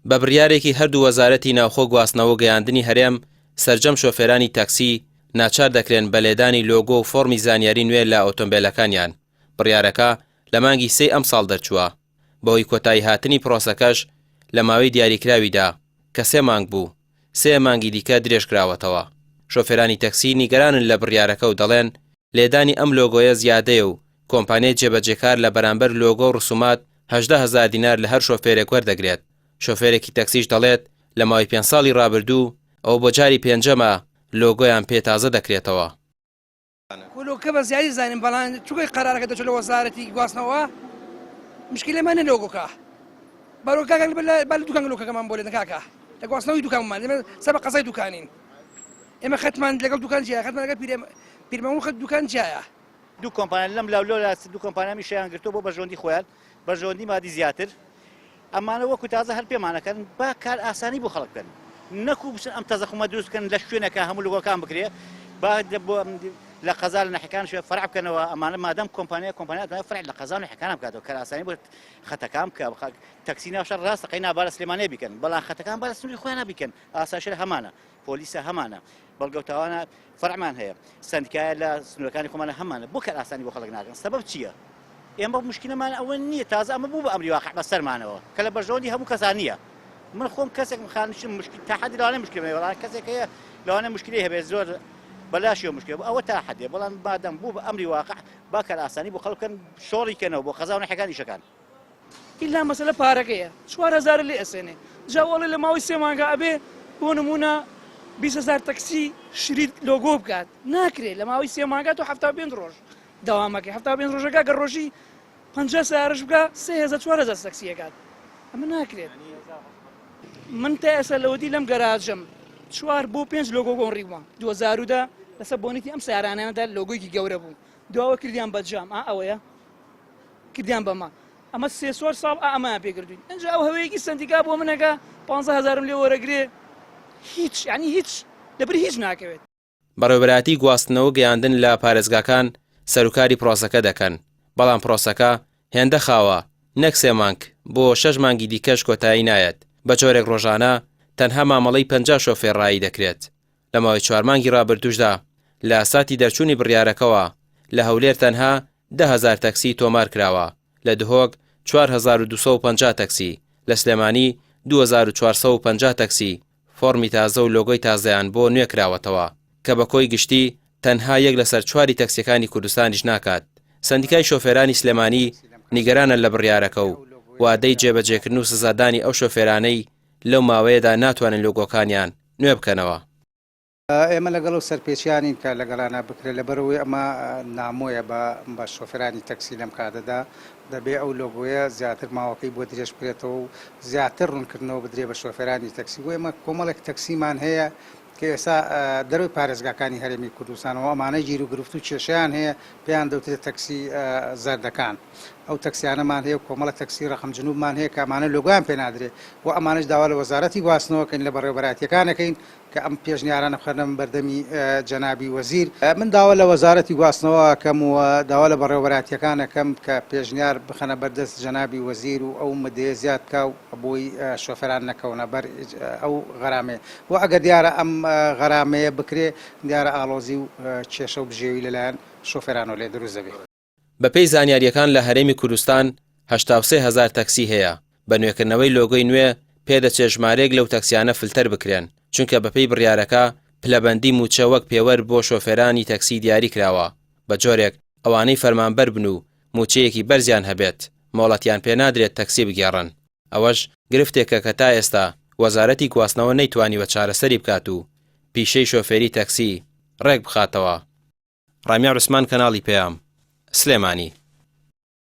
بە بڕیارێکی هەردوو وەزارەتی ناوخۆ گواستنەوە گەیاندنی هەرێم سەرجەم شۆفێرانی تاکسی ناچار دەکرێن بە لێدانی لۆگۆ و فۆرمی زانیاری نوێ لە ئۆتۆمبیلەکانیان. بڕیارەکە لە مانگی 3 ئەم ساڵ دەرچووە. بەهۆی کۆتایی هاتنی پرۆسەکەش لە ماوەی دیاریکراویدا کە 3 مانگ بوو 3 مانگی دیکە درێژکراوەتەوە. شۆفێرانی تەکسی نیگەرانن لە بڕیارەکە و دەڵێن لێدانی ئەم لۆگۆیە زیادەیە و کۆمپانیای جێبەجێکار لە بەرامبەر لۆگۆ و ڕسومات 18,000 دینار لە هەر شۆفێرێک وەردەگرێت. شۆفێرێکی تەکسیش دەڵێت لە ماوەی 5 ساڵی ڕابردوو ئەو بۆ جاری پێنجەمە لۆگۆیان پێ تازە دەکرێتەوە. لۆگۆ بە زیادی زانین بەڵام چووکەی قەرارەکە دەچێت لە وەزارەتی گواستنەوە مشکلەمانە لۆگۆکە بەرۆکاکە بە دوکان لۆکەکەمان بۆ لێ کاکە لە گواستنەوەی دوکانمان سەبە قەزای دوکانین ئێمە خەتمان لەگەڵ دوکان جیایە خەتمان لەگەڵ پیرمەمون خەت دوکان جیایە. دوو کۆمپانیا لەم لاولۆ دوو کۆمپانیامی شیان گرتووە بۆ بەژۆندی خۆیان بەژۆندی مادی زیاتر ئەمانە وەکو تازە هەر پێمانەکەن با کار ئاسانی بۆ خەڵک بکەن نەکوو بچن ئەم تەزەخمە دروستکەن لە شوێنەکە هەموو لۆگۆکان بکرێ با لە قەزا لە نەحەکان شوێ فەرع بکەنەوە ئەمانە مادەم کۆمپانیا فەرع لە قەزا و نەحەکان بکاتەوە کار ئاسانی بۆ خەتەکان بکە تەکسی ناوشە ڕاستە قەی نابارە سلێمانێ بیکەن بەڵام خەتەکان بارە سنووری خۆیان بیکەن ئاسایشە هەمانە پۆلیسە هەمانە بەڵگەوتاوانە فەرعمان هەیە سندیکایە لە سنوورەکانی خۆمانە هەمانە بۆ کار ئاسانی بۆ خەڵک ناکەن سەبەب چییە؟ ئێمە مشکلەمان ئەوە نییە تازە ئەمە بوو بە ئەمری واقع بەسەرمانەوە کە لە بەژۆندی هەموو کەسان نییە. من خۆم کەسێکم خانشم مشکل تا حدی لەوانەیە مشکلێ وەڵام کەسێک هەیە لەوانەیە مشکلی هەبێت زۆر بەلاشیەوە مشکل ئەوە تا حدێ بەڵام بادەم بوو بە ئەمری واقع با کار ئاسانی بۆ خەڵکن شۆڕی کەنەوە بۆ قەزا و نەحەکانی شەکان. ئیلا مەسەلە پارەکەیە 4,000 لێ ئەسێنێ جاوەڵی لە ماوەی 3 مانگە ئەبێ بۆ نمونە 20,000 تەکسی شریت لۆگۆ بکات ناکرێت لە ماوەی 3 مانگە تۆ 75 ڕۆژ داوامەکەی 75 ڕۆژەکە گە ڕۆژی 50 سیارش بکە 3,000-4,000 تەکسیەکات ئەمە ناکرێت. من تا ئێستا لەوەدی لەم گەراژم 4 بۆ 5 لۆگۆ گۆڕیوە 2010 لەسەر بۆنیتی ئەم سیارانەدا لۆگۆیکی گەورە بوو دواوە کردیان بەجام ئەوەیە کردیان بەما ئەمە 3 ساڵ ئەمە پێکردوین ئەنج ئەو هەوەیەکی سندیکا بۆ منەکە 15,000 لێ وەرەگرێ هیچ ینی هیچ لەبەر هیچ ناکەوێت. بەڕێوەبەراتی گواستنەوە گەیاندن لە پارێزگاکان سەرۆکاری پرۆسەکە دەکەن بەڵام پرۆسەکە هێندە خاوە نەک 3 مانگ بۆ 6 مانگی دیکەش کۆتایی نایەت بە جۆرێک ڕۆژانە تەنها مامەڵەی 50 شۆفێر ڕایی دەکرێت. لە ماوەی 4 مانگی ڕابردووشدا لە ساتی دەرچوونی بڕیارەکەەوە لە هەولێر تەنها 10,000 تەکسی تۆمار کراوە لە دهۆک 4,250 تەکسی لە سلێمانی 2,450 تەکسی فۆرمی تازە و لۆگۆی تازەیان بۆ نوێ کراوەتەوە کە بە کۆی گشتی تەنها 1 لەسەر 4 تەکسیەکانی کوردستانیش ناکات. سندیکای شۆفێرانی سلێمانی نیگەرانە لە بڕیارەکە و وادەی جێبەجێکردن و سزادانی ئەو شۆفێرانەی لەو ماوەیەدا ناتوانن لۆگۆکانیان نوێ بکەنەوە. ئێمە لەگەڵ و سەرپێچیانین کە لەگەڵانە بکرێت لەبەرەوەی ئەمە نامۆیە بە شۆفێرانی تەکسی لەم کاتەدا دەبێ ئەو لۆگۆیە زیاتر ماوەکەی بۆ درێژ بکرێتەوە و زیاتر ڕوونکردنەوە بدرێ بە شۆفێرانی تەکسی و ئێمە کۆمەڵێک تەکسیمان هەیە کە ئێستا دەروی پارێزگاکانی هەرێمی کوردستانەوە ئەمانەی گیر و گرفت و کێشیان هەیە پێیان دەوترێت تەکسی زەردەکان ئەو تەکسیانەمان هەیە و کۆمەڵە تەکسی ڕەقم جنوبمان هەیە کە ئەمانە لۆگۆیان پێ نادرێت و ئەمانش داوا لە وەزارەتی گواستنەوەکەین لە بەڕێوەبەراتیەکانەکەین کە ئەم پێشنیارانە بخەنە بەردەمی جەنابی وەزیر. من داوا لە وەزارەتی گواستنەوە کەم و داوا لە بەڕێوەبەراتیەکانەکەم کە پێشنیار بخەنە بەردەست جەنابی وەزیر و ئەو مدەیە زیاد بکە و بۆی شۆفێران نەکەونە بەر ئەو غەرامەیە و ئەگەر دیارە ئەم غەرامەیە بکرێ دیارە ئاڵۆزی و کێشە و بژێوی لەلایەن شۆفێرانەوە لێ دروست دەبێت. بەپێی زانیاریەکان لە هەرێمی کوردستان 83,000 تەکسی هەیە. بە نوێکردنەوەی لۆگۆی نوێ پێدەچێت ژمارەیەک لەو تەکسیانە فلتەر بکرێن چونکە بەپێی بڕیارەکە پلەبەندی موچە وەک پێوەەر بۆ شۆفێرانی تەکسی دیاری کراوە بە جۆرێک ئەوانەی فەرمانبەر بن و موچەیەکی بەرزیان هەبێت مۆڵەتیان پێ نادرێت تەکسی بگێڕن. ئەوەش گرفتێکە کە تا ئێستا وەزارەتی گواستنەوە نەیتوانیوە چارەسەری بکات و پیشەی شۆفێری تەکسی ڕێک بخاتەوە. ڕامیار عوسمان کەناڵی پێام سلێمانی.